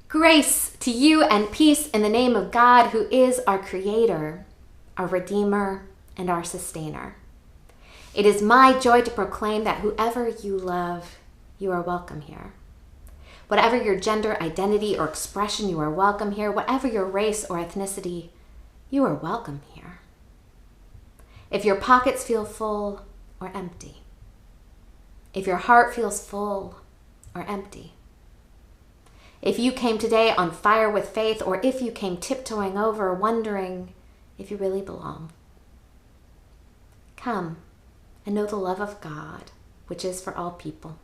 Grace to you and peace in the name of God, who is our Creator, our Redeemer, and our Sustainer. It is my joy to proclaim that whoever you love, you are welcome here. Whatever your gender identity or expression, you are welcome here. Whatever your race or ethnicity, you are welcome here. If your pockets feel full or empty, if your heart feels full or empty, if you came today on fire with faith, or if you came tiptoeing over, wondering if you really belong, come and know the love of God, which is for all people.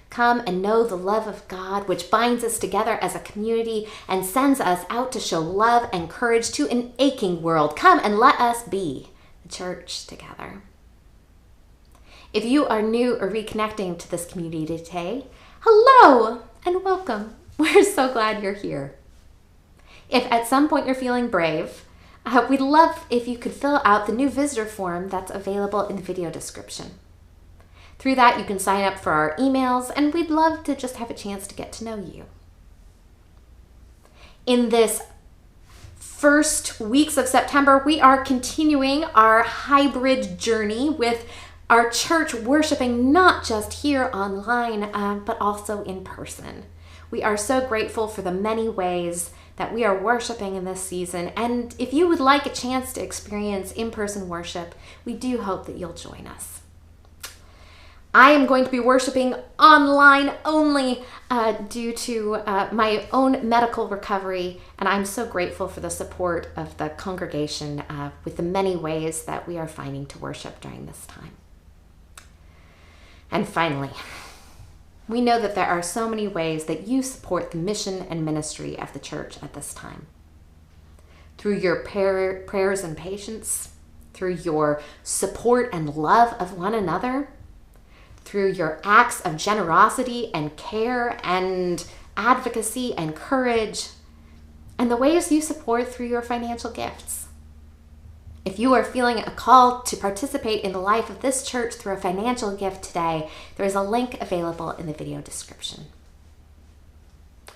Come and know the love of God, which binds us together as a community and sends us out to show love and courage to an aching world. Come and let us be the church together. If you are new or reconnecting to this community today, hello and welcome. We're so glad you're here. If at some point you're feeling brave, we'd love if you could fill out the new visitor form that's available in the video description. Through that, you can sign up for our emails, and we'd love to just have a chance to get to know you. In this first weeks of September, we are continuing our hybrid journey with our church worshiping not just here online, but also in person. We are so grateful for the many ways that we are worshiping in this season. And if you would like a chance to experience in-person worship, we do hope that you'll join us. I am going to be worshiping online only due to my own medical recovery, and I'm so grateful for the support of the congregation with the many ways that we are finding to worship during this time. And finally, we know that there are so many ways that you support the mission and ministry of the church at this time. Through your prayers and patience, through your support and love of one another, through your acts of generosity and care and advocacy and courage, and the ways you support through your financial gifts. If you are feeling a call to participate in the life of this church through a financial gift today, there is a link available in the video description.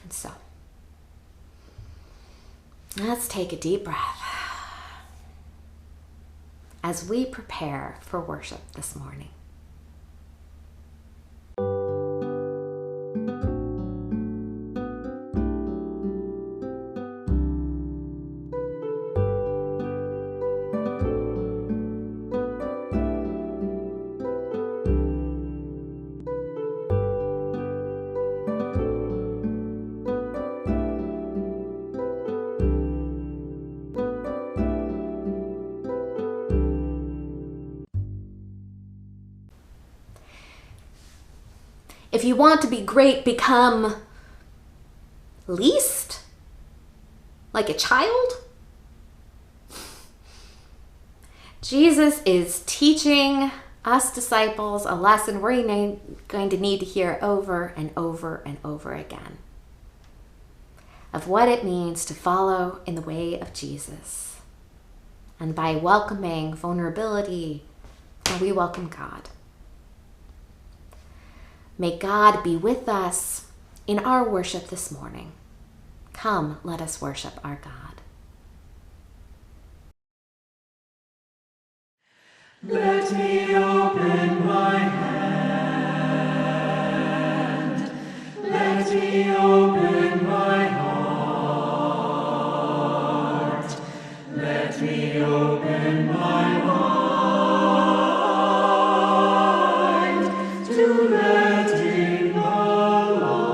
And so, let's take a deep breath as we prepare for worship this morning. If you want to be great, become least? Like a child? Jesus is teaching us disciples a lesson we're going to need to hear over and over and over again of what it means to follow in the way of Jesus. And by welcoming vulnerability, we welcome God. May God be with us in our worship this morning. Come, let us worship our God. Let me open my hand. Let me open my heart. Let me open my mind to let in the light.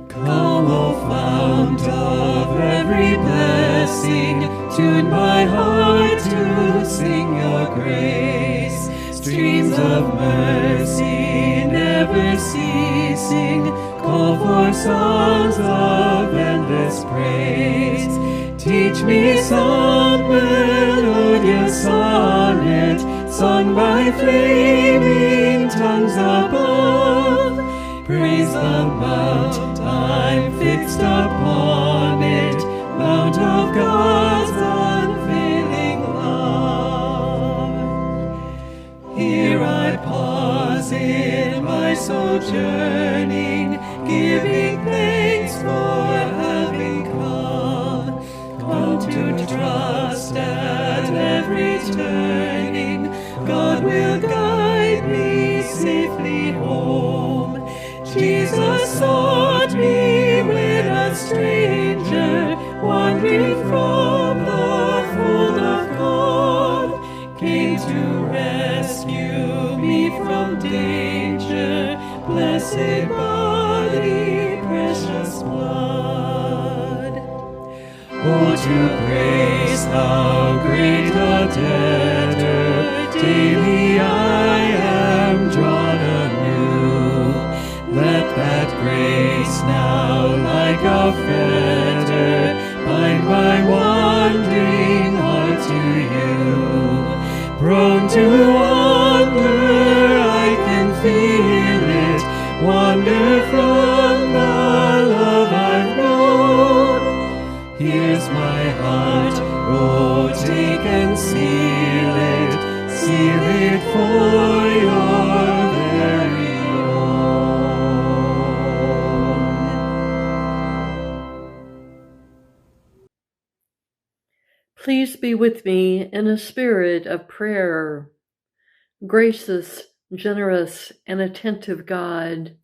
Come, O fount of every blessing, tune my heart to sing your grace. Streams of mercy never ceasing, call for songs of endless praise. Teach me some melodious sonnet, sung by flaming tongues above. Praise the mount I'm fixed upon it, mount of God's unfailing love. Here I pause in my sojourning, giving thanks for having come to trust at every turning. God will guide me safely home. Jesus sought me when a stranger, wandering from the fold of God, came to rescue me from danger. Blessed body, precious blood. Oh, to grace, how great a debtor, daily I am drawn anew. Let that grace now, like a fetter, bind my wandering heart to you. Prone to wander, I can feel it, wander from the love I've known. Here's my heart, oh, take and seal it for your very own. Please be with me in a spirit of prayer. Gracious, generous, and attentive God,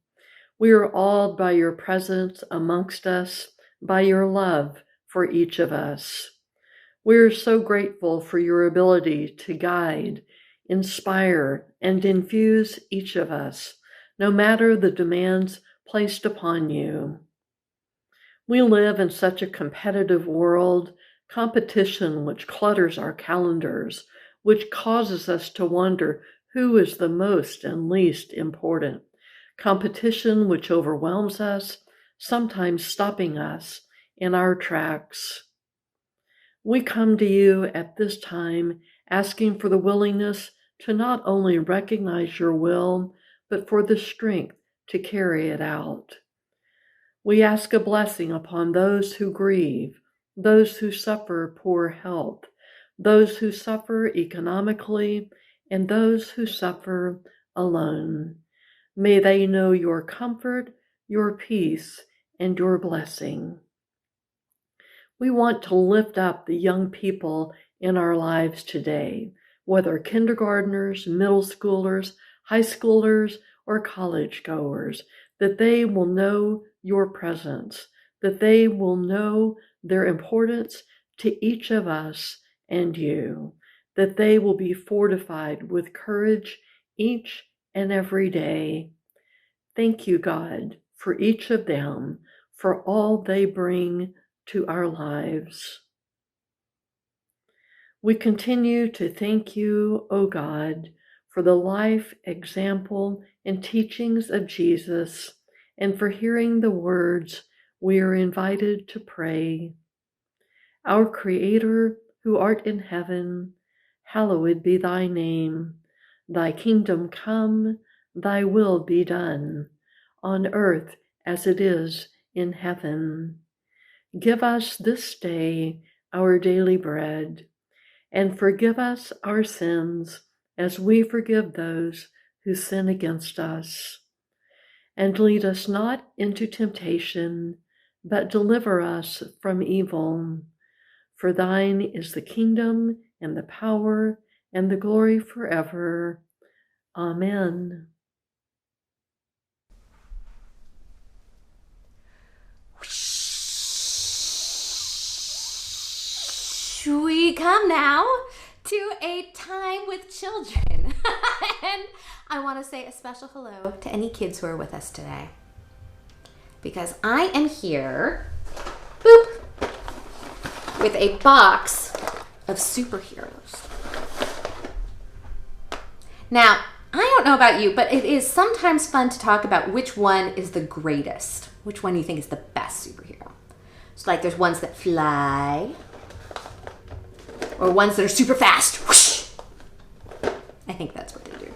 we are awed by your presence amongst us, by your love for each of us. We are so grateful for your ability to guide, inspire, and infuse each of us, no matter the demands placed upon you. We live in such a competitive world, competition which clutters our calendars, which causes us to wonder who is the most and least important. Competition which overwhelms us, sometimes stopping us in our tracks. We come to you at this time asking for the willingness to not only recognize your will, but for the strength to carry it out. We ask a blessing upon those who grieve, those who suffer poor health, those who suffer economically, and those who suffer alone. May they know your comfort, your peace, and your blessing. We want to lift up the young people in our lives today, whether kindergartners, middle schoolers, high schoolers, or college goers, that they will know your presence, that they will know their importance to each of us and you, that they will be fortified with courage each and every day. Thank you, God, for each of them, for all they bring to our lives. We continue to thank you, O God, for the life, example, and teachings of Jesus, and for hearing the words we are invited to pray. Our Creator, who art in heaven, hallowed be thy name. Thy kingdom come, thy will be done, on earth as it is in heaven. Give us this day our daily bread, and forgive us our sins as we forgive those who sin against us. And lead us not into temptation, but deliver us from evil. For thine is the kingdom and the power and the glory forever. Amen. We come now to a time with children. And I want to say a special hello to any kids who are with us today. Because I am here, boop, with a box of superheroes. Now, I don't know about you, but it is sometimes fun to talk about which one is the greatest. Which one do you think is the best superhero? So like there's ones that fly, or ones that are super fast. Whoosh! I think that's what they do.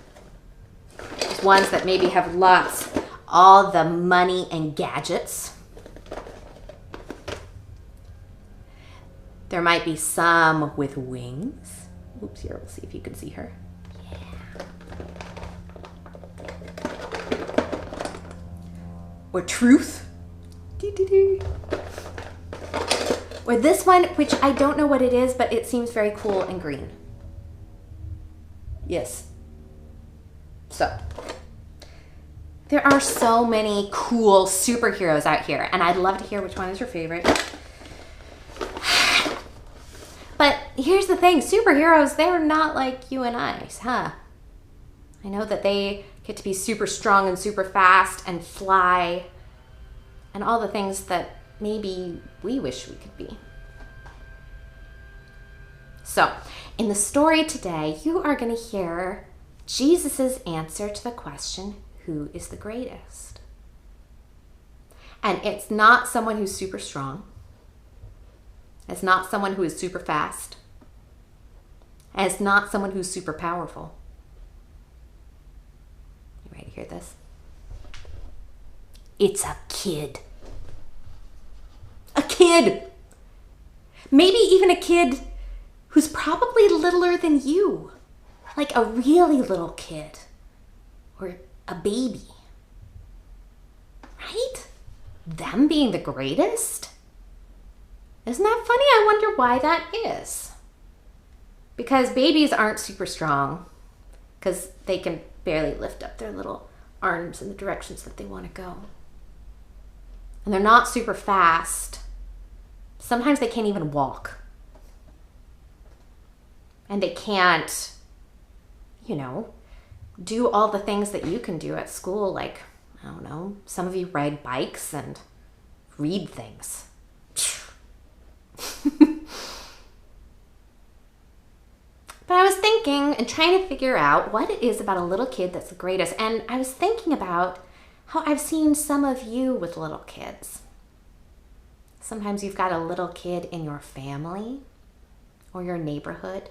There's ones that maybe have lots all the money and gadgets. There might be some with wings. Oops, here, we'll see if you can see her. Or truth. Or this one, which I don't know what it is, but it seems very cool and green. Yes. So, there are so many cool superheroes out here, and I'd love to hear which one is your favorite. But here's the thing, superheroes, they're not like you and I, huh? I know that they get to be super strong and super fast and fly and all the things that maybe we wish we could be. So, in the story today, you are going to hear Jesus' answer to the question, who is the greatest? And it's not someone who's super strong. It's not someone who is super fast. And it's not someone who's super powerful. You ready to hear this? It's a kid. A kid! Maybe even a kid who's probably littler than you. Like a really little kid. Or a baby. Right? Them being the greatest? Isn't that funny? I wonder why that is. Because babies aren't super strong. Because they can barely lift up their little arms in the directions that they want to go. And they're not super fast. Sometimes they can't even walk. And they can't, do all the things that you can do at school. Like, I don't know, some of you ride bikes and read things. But I was thinking and trying to figure out what it is about a little kid that's the greatest. And I was thinking about how I've seen some of you with little kids. Sometimes you've got a little kid in your family or your neighborhood.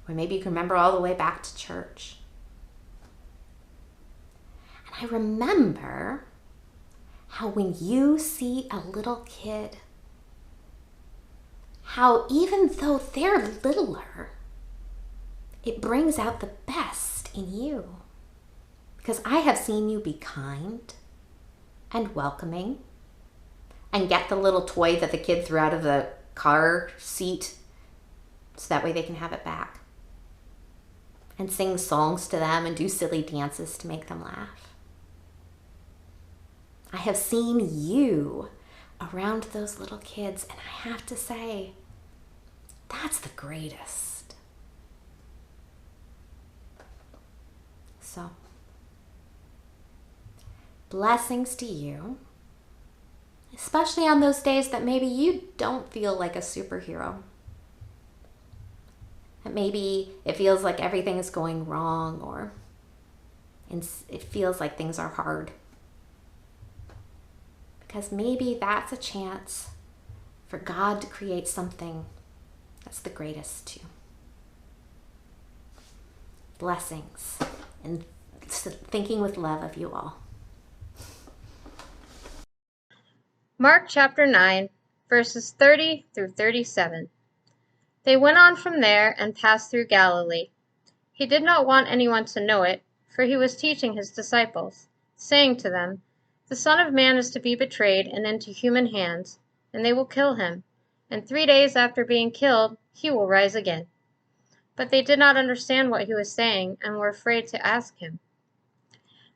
Or maybe you can remember all the way back to church. And I remember how when you see a little kid, how even though they're littler, it brings out the best in you. Because I have seen you be kind and welcoming and get the little toy that the kid threw out of the car seat so that way they can have it back. And sing songs to them and do silly dances to make them laugh. I have seen you around those little kids, and I have to say, that's the greatest. So, blessings to you, especially on those days that maybe you don't feel like a superhero. That maybe it feels like everything is going wrong, or it feels like things are hard. Because maybe that's a chance for God to create something that's the greatest too. Blessings and thinking with love of you all. Mark chapter 9, verses 30 through 37. They went on from there and passed through Galilee. He did not want anyone to know it, for he was teaching his disciples, saying to them, "The Son of Man is to be betrayed and into human hands, and they will kill him. And 3 days after being killed, he will rise again." But they did not understand what he was saying and were afraid to ask him.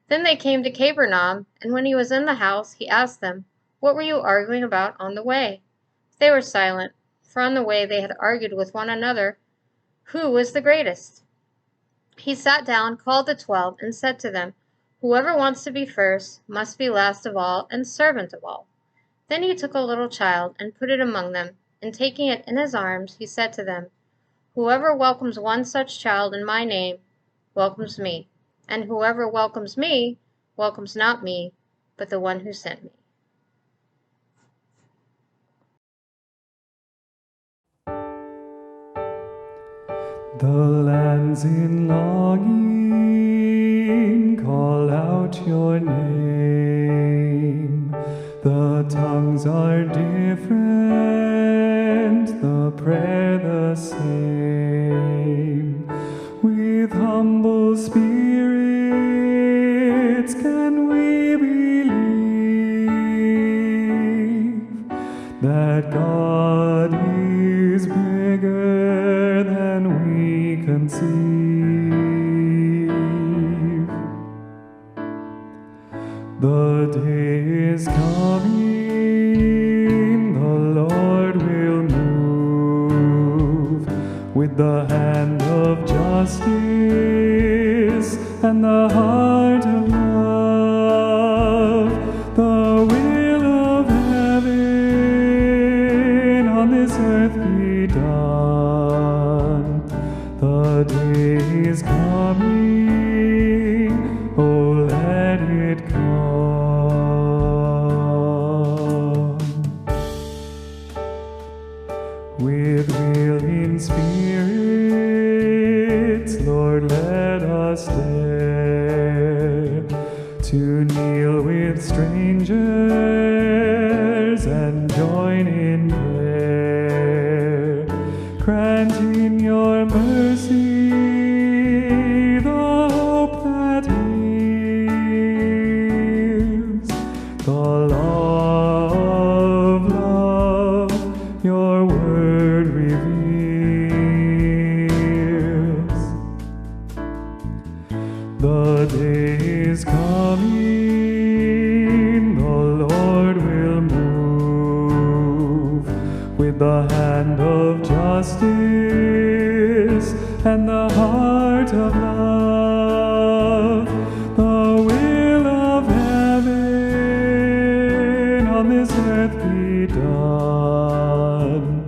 Then they came to Capernaum, and when he was in the house, he asked them, "What were you arguing about on the way?" They were silent, for on the way they had argued with one another who was the greatest. He sat down, called the 12, and said to them, "Whoever wants to be first must be last of all and servant of all." Then he took a little child and put it among them, and taking it in his arms, he said to them, "Whoever welcomes one such child in my name welcomes me, and whoever welcomes me welcomes not me, but the one who sent me." The lands in longing call out out your name. The tongues are different, the prayer the same. With humble spirits can we believe that God is bigger than we conceive. The day is coming, the Lord will move with the hand of justice and the heart of love. The will of heaven on this earth be done. The day is coming, oh let it come. With willing spirits, Lord, let us dare to kneel with strangers and join in prayer. Grant in your mercy the hope that lives, the law of love your word reveals. The day is coming, the Lord will move with the hand of justice and the heart of love. The will of heaven on this earth be done.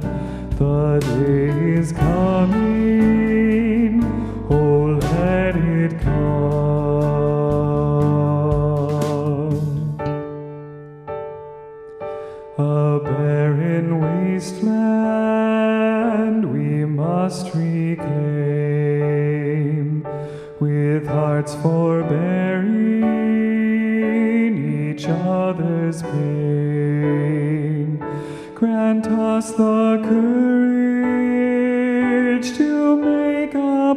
The day is coming, oh let it come. A barren wasteland we must reclaim, with hearts forbearing each other's pain. Grant us the courage to make a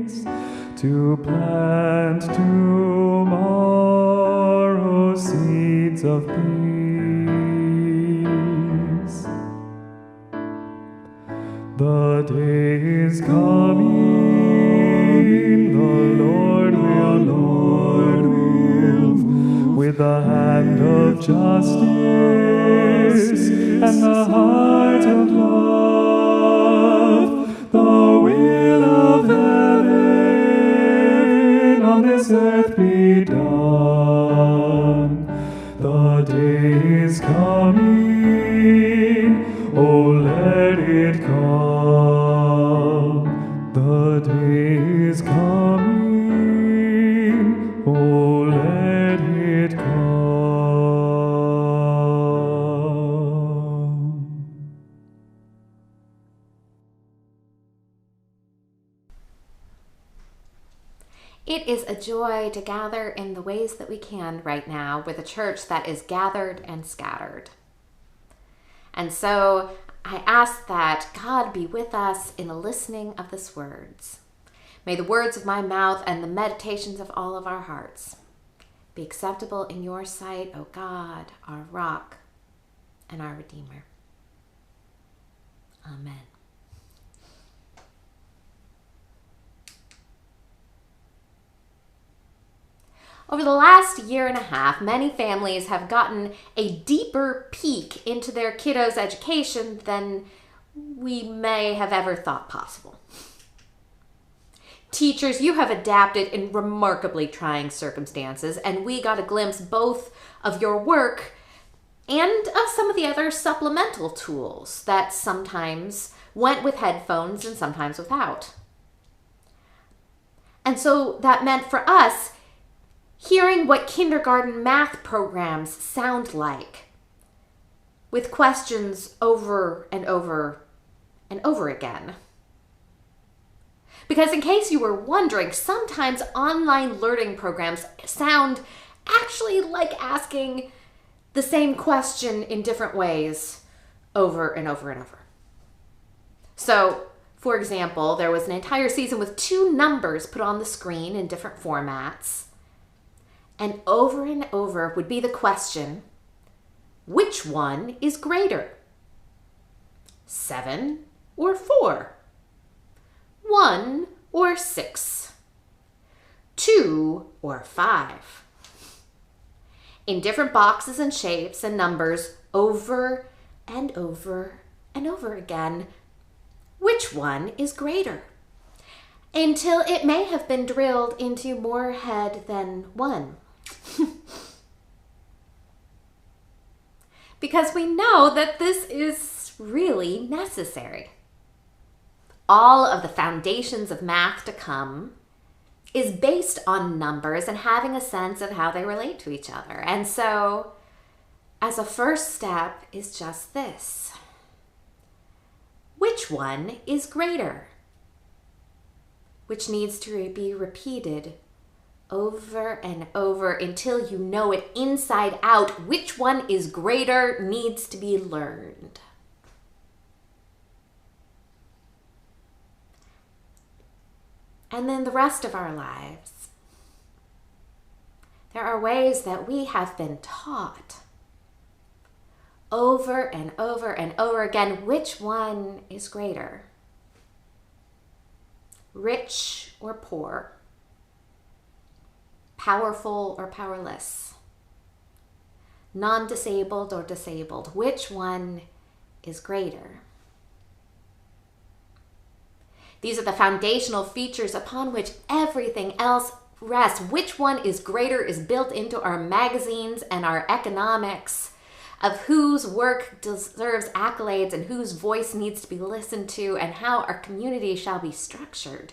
place, to plant tomorrow's seeds of peace. The day is coming, the Lord will move with the hand of justice and the heart of love. The will of heaven on this earth be done. The day is coming, oh let it come. The day is coming, oh let it come. It is a joy to gather in the ways that we can right now with a church that is gathered and scattered. And so I ask that God be with us in the listening of His words. May the words of my mouth and the meditations of all of our hearts be acceptable in your sight, O God, our rock and our Redeemer. Amen. Over the last year and a half, many families have gotten a deeper peek into their kiddos' education than we may have ever thought possible. Teachers, you have adapted in remarkably trying circumstances, and we got a glimpse both of your work and of some of the other supplemental tools that sometimes went with headphones and sometimes without. And so that meant for us, hearing what kindergarten math programs sound like, with questions over and over and over again. Because in case you were wondering, sometimes online learning programs sound actually like asking the same question in different ways over and over and over. So, for example, there was an entire season with 2 numbers put on the screen in different formats. And over would be the question, which one is greater? 7 or 4? 1 or 6? 2 or 5? In different boxes and shapes and numbers, over and over and over again, which one is greater? Until it may have been drilled into more head than one. Because we know that this is really necessary. All of the foundations of math to come is based on numbers and having a sense of how they relate to each other. And so, as a first step is just this. Which one is greater? Which needs to be repeated over and over until you know it inside out. Which one is greater needs to be learned. And then the rest of our lives, there are ways that we have been taught over and over and over again, which one is greater? Rich or poor? Powerful or powerless? Non-disabled or disabled? Which one is greater? These are the foundational features upon which everything else rests. Which one is greater is built into our magazines and our economics of whose work deserves accolades and whose voice needs to be listened to and how our community shall be structured.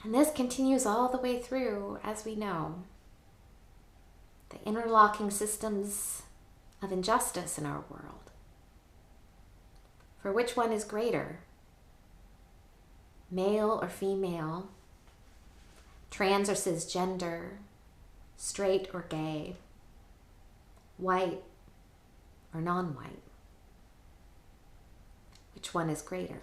And this continues all the way through, as we know. The interlocking systems of injustice in our world. For which one is greater? Male or female? Trans or cisgender? Straight or gay? White or non-white? Which one is greater?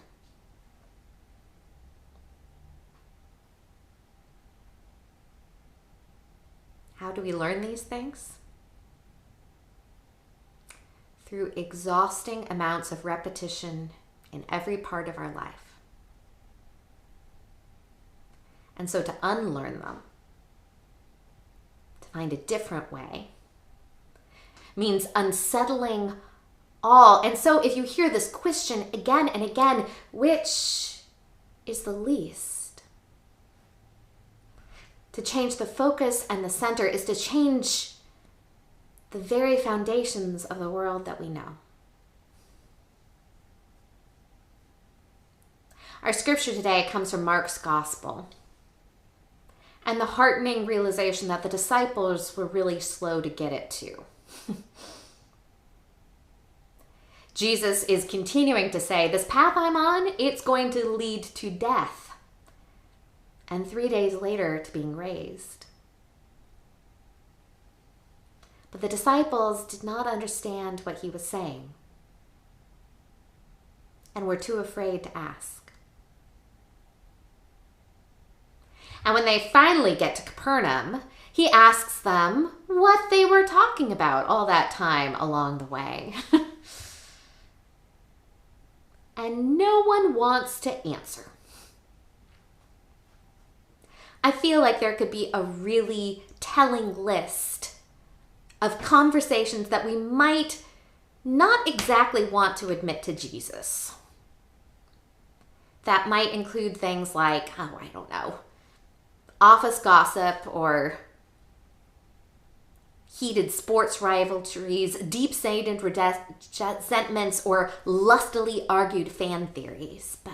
How do we learn these things? Through exhausting amounts of repetition in every part of our life. And so to unlearn them, to find a different way, means unsettling all. And so if you hear this question again and again, which is the least? To change the focus and the center is to change the very foundations of the world that we know. Our scripture today comes from Mark's Gospel and the heartening realization that the disciples were really slow to get it to. Jesus is continuing to say, this path I'm on, it's going to lead to death. And 3 days later to being raised. But the disciples did not understand what he was saying and were too afraid to ask. And when they finally get to Capernaum, he asks them what they were talking about all that time along the way. And no one wants to answer. I feel like there could be a really telling list of conversations that we might not exactly want to admit to Jesus. That might include things like, I don't know, office gossip or heated sports rivalries, deep-seated resentments, or lustily argued fan theories. But,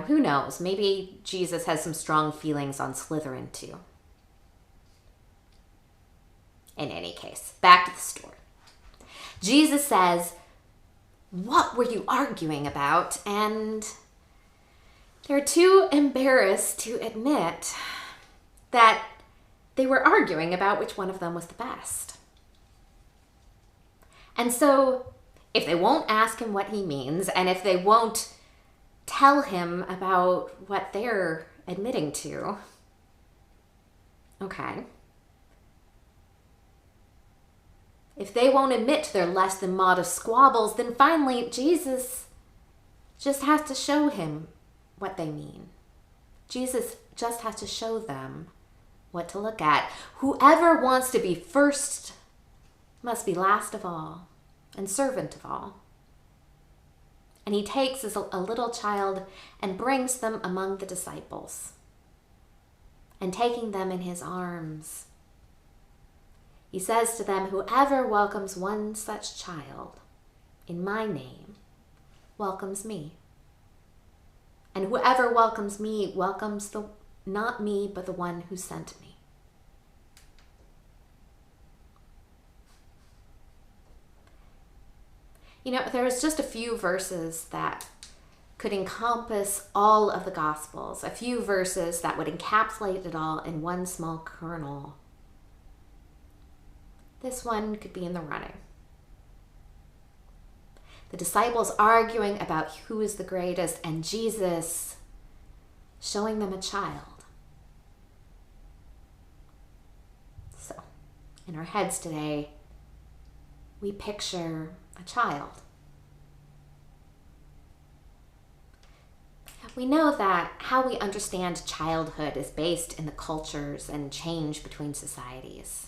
who knows? Maybe Jesus has some strong feelings on Slytherin too. In any case, back to the story. Jesus says, what were you arguing about? And They're too embarrassed to admit that they were arguing about which one of them was the best. And so, if they won't ask him what he means, and if they won't tell him about what they're admitting to, okay. If they won't admit to their less than modest squabbles, then finally Jesus just has to show him what they mean. Jesus just has to show them what to look at. Whoever wants to be first must be last of all and servant of all. And he takes a little child and brings them among the disciples. And taking them in his arms, he says to them, whoever welcomes one such child in my name welcomes me. And whoever welcomes me welcomes not me, but the one who sent me. You know, there's just a few verses that could encompass all of the Gospels, a few verses that would encapsulate it all in one small kernel. This one could be in the running. The disciples arguing about who is the greatest, and Jesus showing them a child. So, in our heads today, we picture a child. We know that how we understand childhood is based in the cultures and change between societies.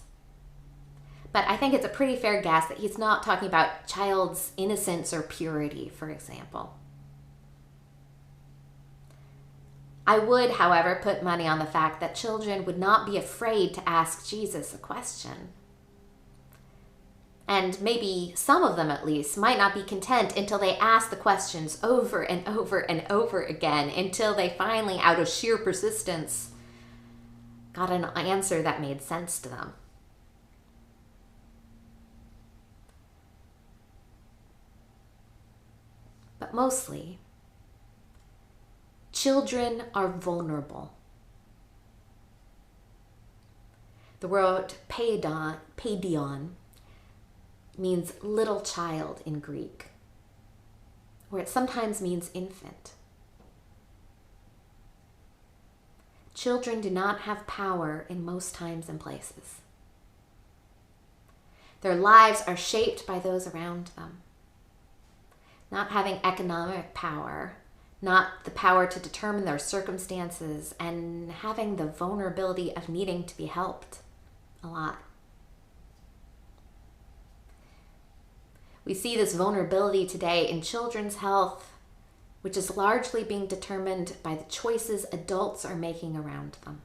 But I think it's a pretty fair guess that he's not talking about child's innocence or purity, for example. I would, however, put money on the fact that children would not be afraid to ask Jesus a question. And maybe some of them, at least, might not be content until they ask the questions over and over and over again, until they finally, out of sheer persistence, got an answer that made sense to them. But mostly, children are vulnerable. The word paidion means little child in Greek, or it sometimes means infant. Children do not have power in most times and places. Their lives are shaped by those around them. Not having economic power, not the power to determine their circumstances, and having the vulnerability of needing to be helped a lot. We see this vulnerability today in children's health, which is largely being determined by the choices adults are making around them.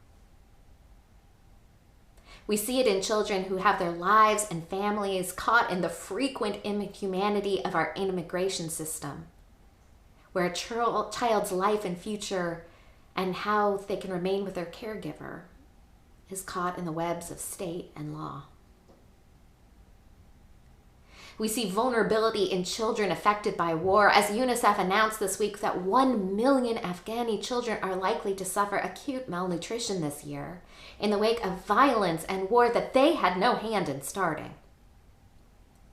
We see it in children who have their lives and families caught in the frequent inhumanity of our immigration system, where a child's life and future and how they can remain with their caregiver is caught in the webs of state and law. We see vulnerability in children affected by war, as UNICEF announced this week that 1 million Afghani children are likely to suffer acute malnutrition this year in the wake of violence and war that they had no hand in starting,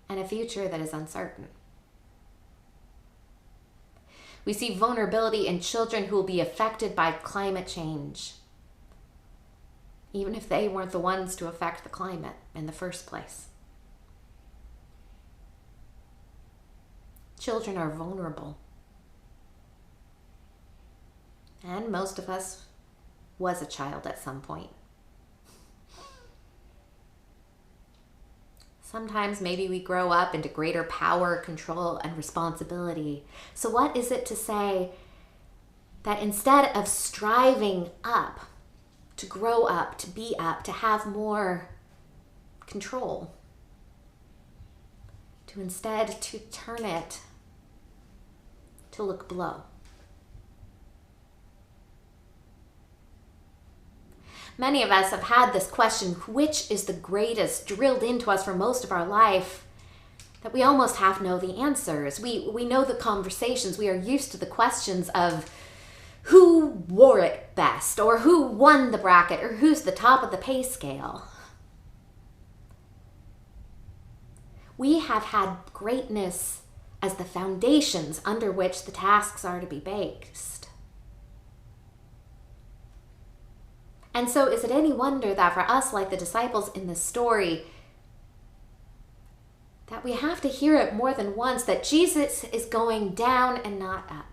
and a future that is uncertain. We see vulnerability in children who will be affected by climate change, even if they weren't the ones to affect the climate in the first place. Children are vulnerable. And most of us was a child at some point. Sometimes maybe we grow up into greater power, control, and responsibility. So what is it to say that instead of striving up, to grow up, to be up, to have more control, to instead to turn it to look below? Many of us have had this question, which is the greatest, drilled into us for most of our life, that we almost half know the answers. We know the conversations. We are used to the questions of who wore it best, or who won the bracket, or who's the top of the pay scale. We have had greatness as the foundations under which the tasks are to be based. And so is it any wonder that for us, like the disciples in this story, that we have to hear it more than once, that Jesus is going down and not up.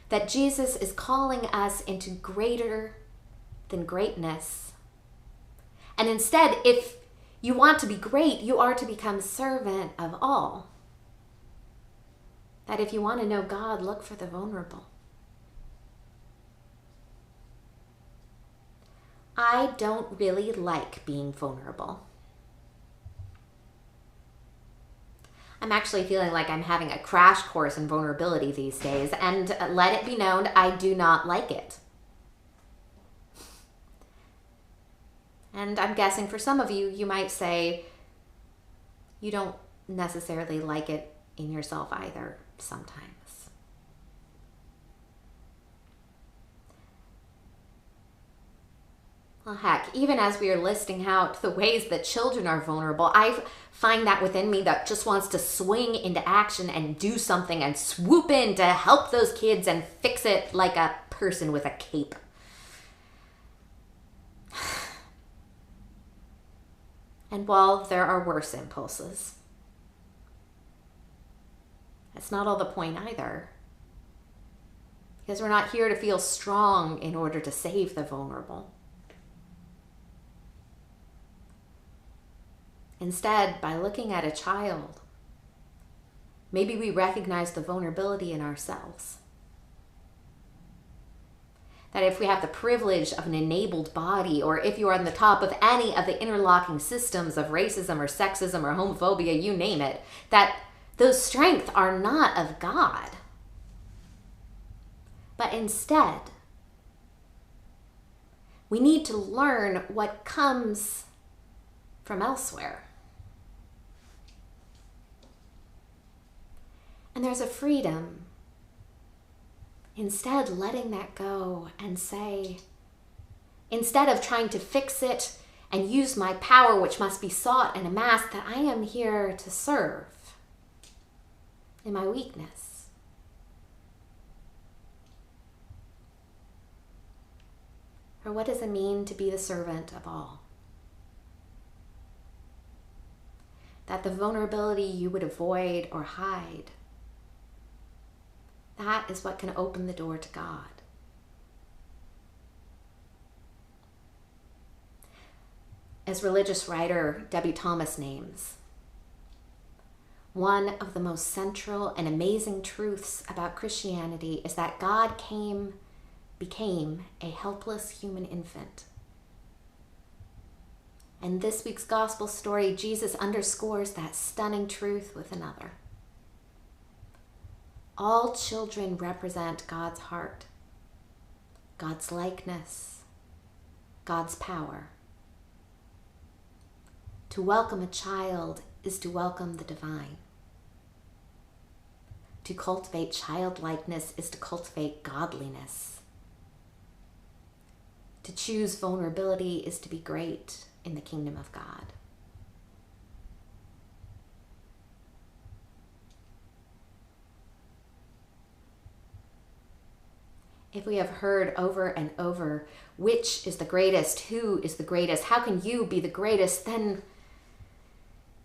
That Jesus is calling us into greater than greatness. And instead, if you want to be great, you are to become servant of all. That if you want to know God, look for the vulnerable. I don't really like being vulnerable. I'm actually feeling like I'm having a crash course in vulnerability these days, and let it be known, I do not like it. And I'm guessing for some of you, you might say you don't necessarily like it in yourself either sometimes. Well, heck, even as we are listing out the ways that children are vulnerable, I find that within me that just wants to swing into action and do something and swoop in to help those kids and fix it like a person with a cape. And while there are worse impulses, that's not all the point either. Because we're not here to feel strong in order to save the vulnerable. Instead, by looking at a child, maybe we recognize the vulnerability in ourselves. That if we have the privilege of an enabled body, or if you are on the top of any of the interlocking systems of racism or sexism or homophobia, you name it, that those strengths are not of God. But instead, we need to learn what comes from elsewhere. And there's a freedom. Instead, letting that go and say, instead of trying to fix it and use my power, which must be sought and amassed, that I am here to serve in my weakness. Or what does it mean to be the servant of all? That the vulnerability you would avoid or hide, that is what can open the door to God. As religious writer Debbie Thomas names, one of the most central and amazing truths about Christianity is that God became a helpless human infant. And this week's gospel story, Jesus underscores that stunning truth with another. All children represent God's heart, God's likeness, God's power. To welcome a child is to welcome the divine. To cultivate childlikeness is to cultivate godliness. To choose vulnerability is to be great in the kingdom of God. If we have heard over and over, which is the greatest, who is the greatest, how can you be the greatest, then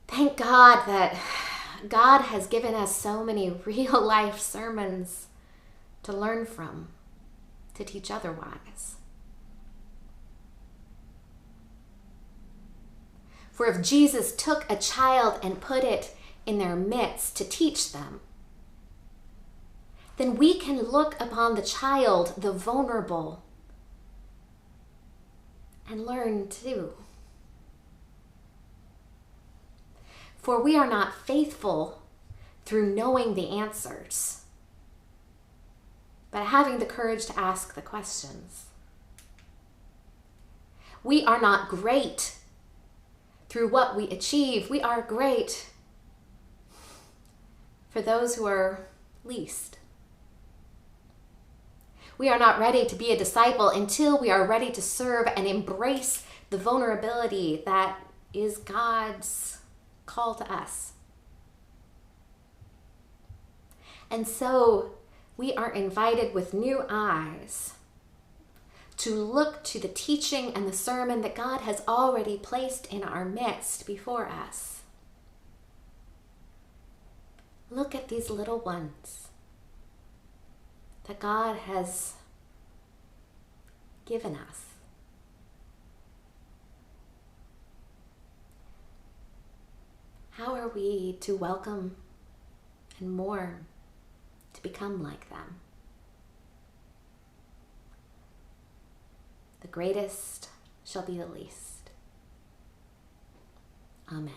thank God that God has given us so many real life sermons to learn from, to teach otherwise. For if Jesus took a child and put it in their midst to teach them, then we can look upon the child, the vulnerable, and learn too. For we are not faithful through knowing the answers, but having the courage to ask the questions. We are not great through what we achieve. We are great for those who are least. We are not ready to be a disciple until we are ready to serve and embrace the vulnerability that is God's call to us. And so we are invited with new eyes to look to the teaching and the sermon that God has already placed in our midst before us. Look at these little ones that God has given us. How are we to welcome and mourn to become like them? The greatest shall be the least. Amen.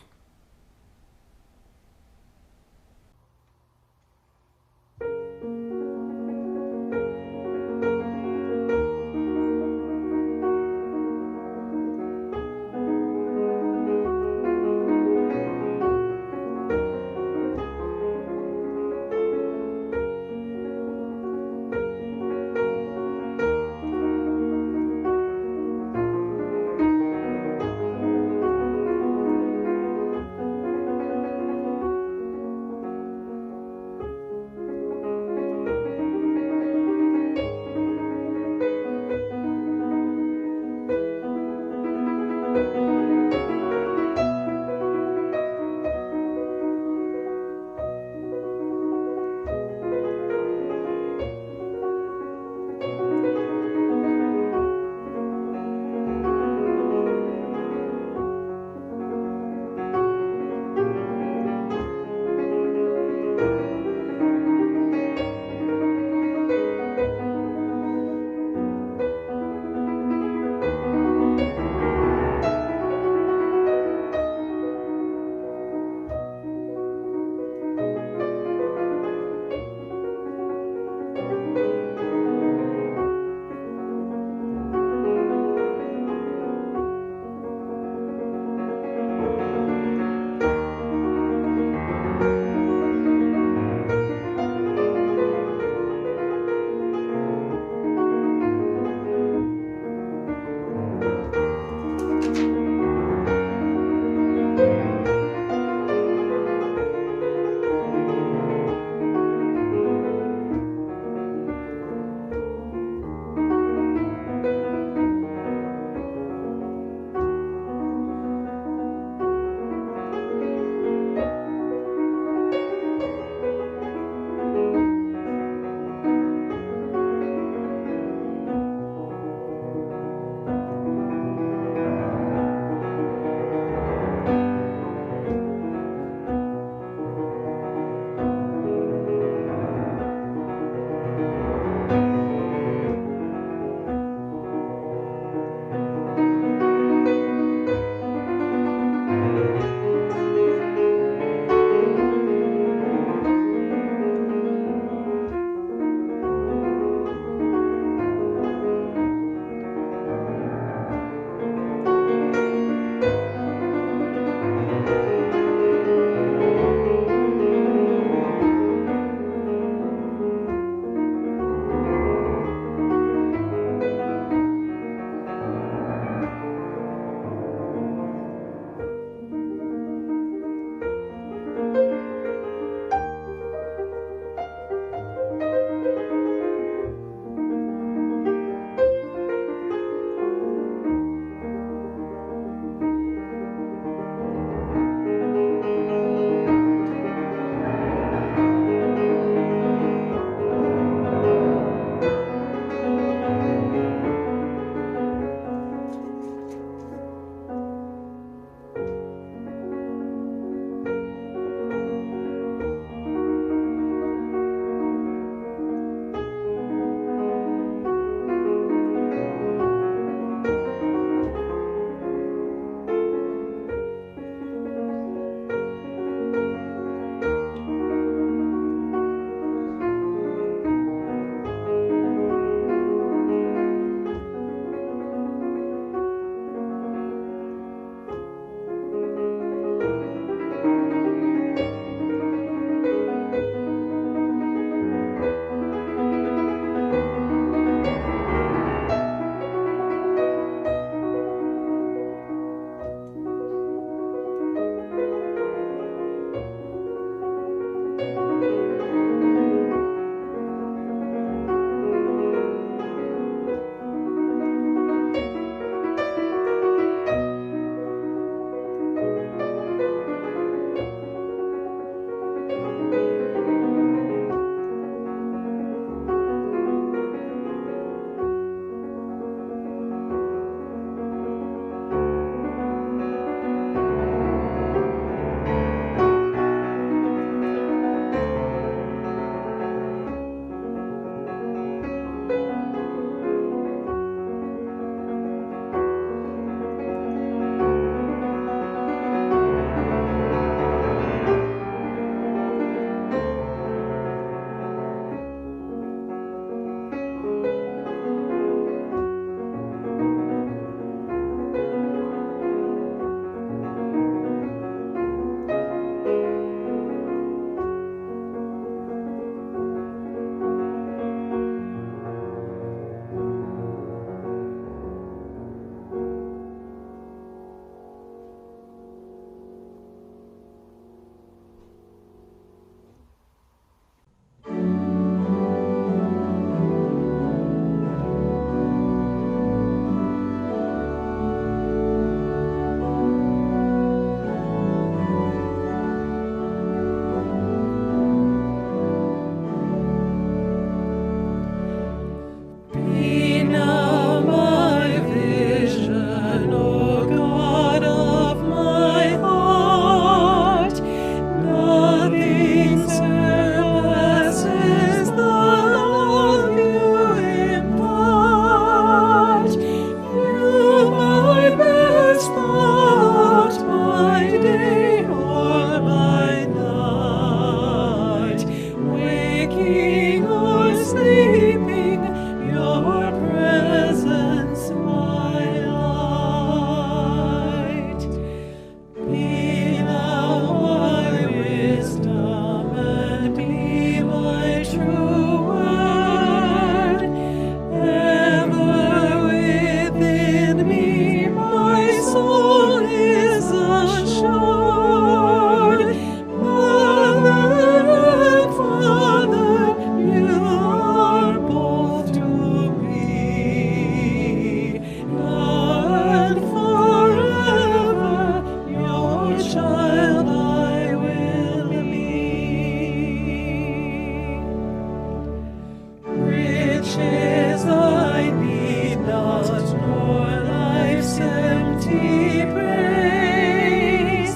this empty praise.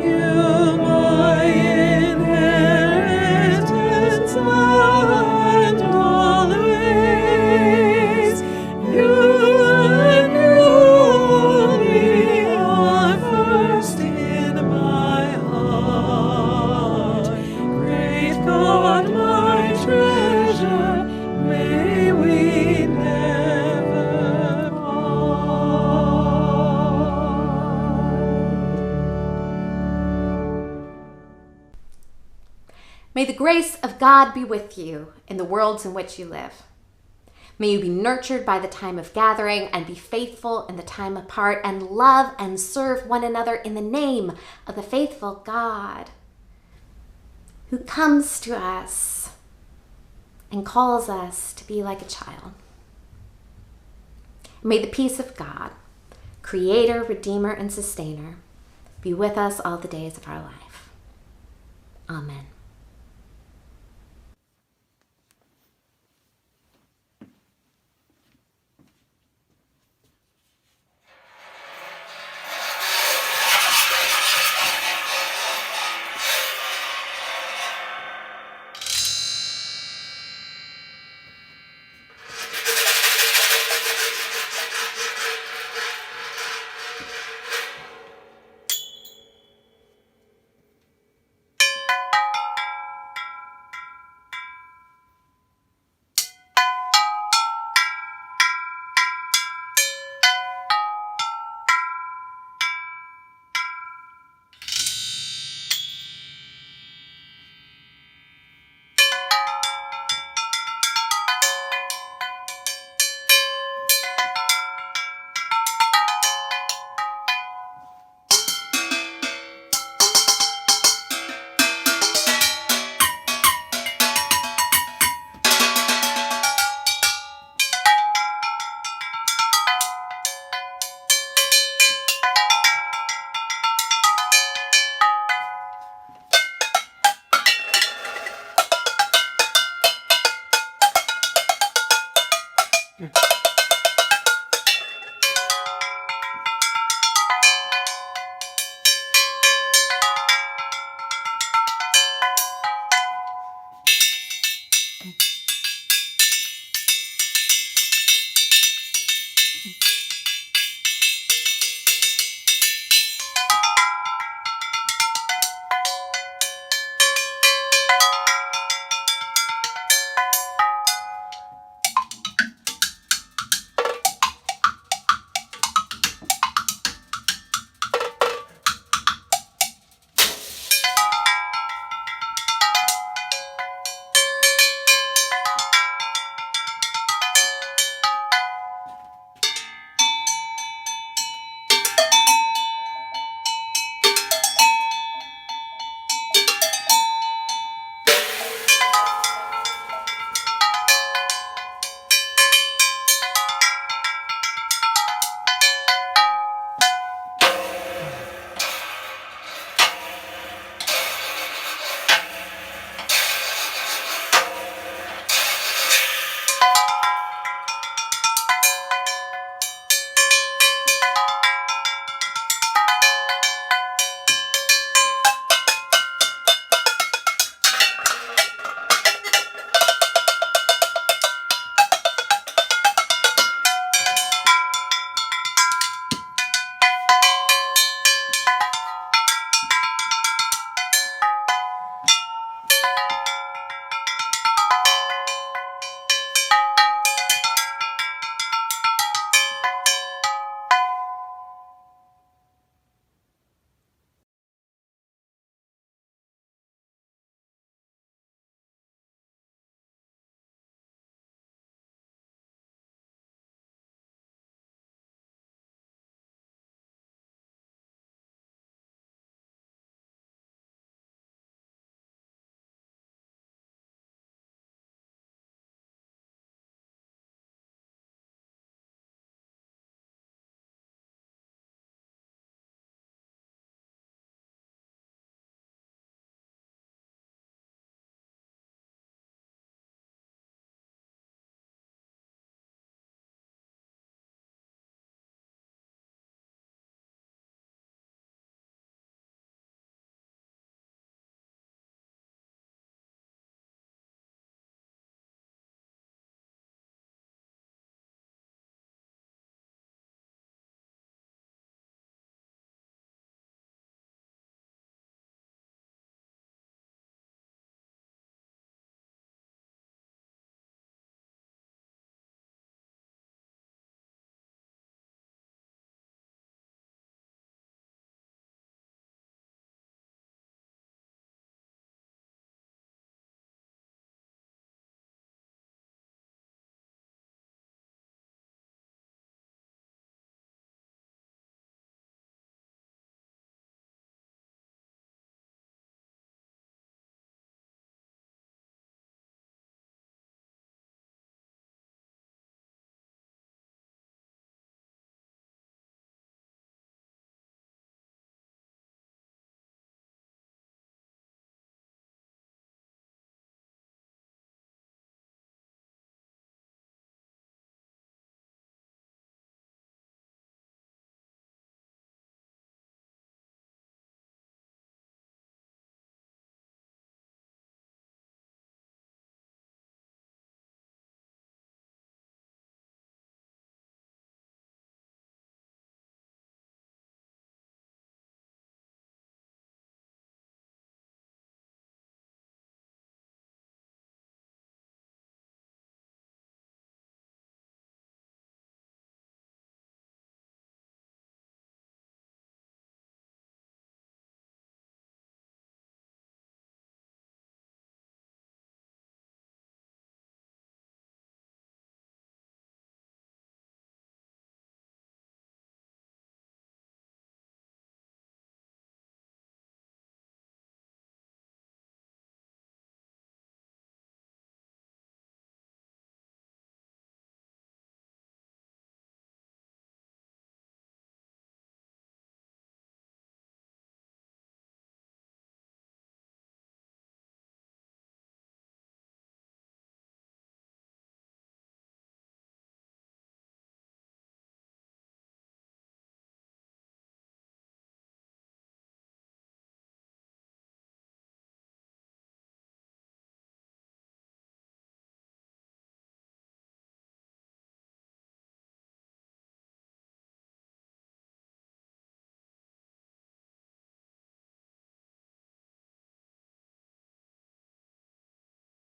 You, my inheritance, now and always. You and you only are first in my heart. Great God, my treasure, may we never part. May the grace of God be with you in the worlds in which you live. May you be nurtured by the time of gathering and be faithful in the time apart and love and serve one another in the name of the faithful God who comes to us and calls us to be like a child. May the peace of God, Creator, Redeemer, and Sustainer, be with us all the days of our life. Amen.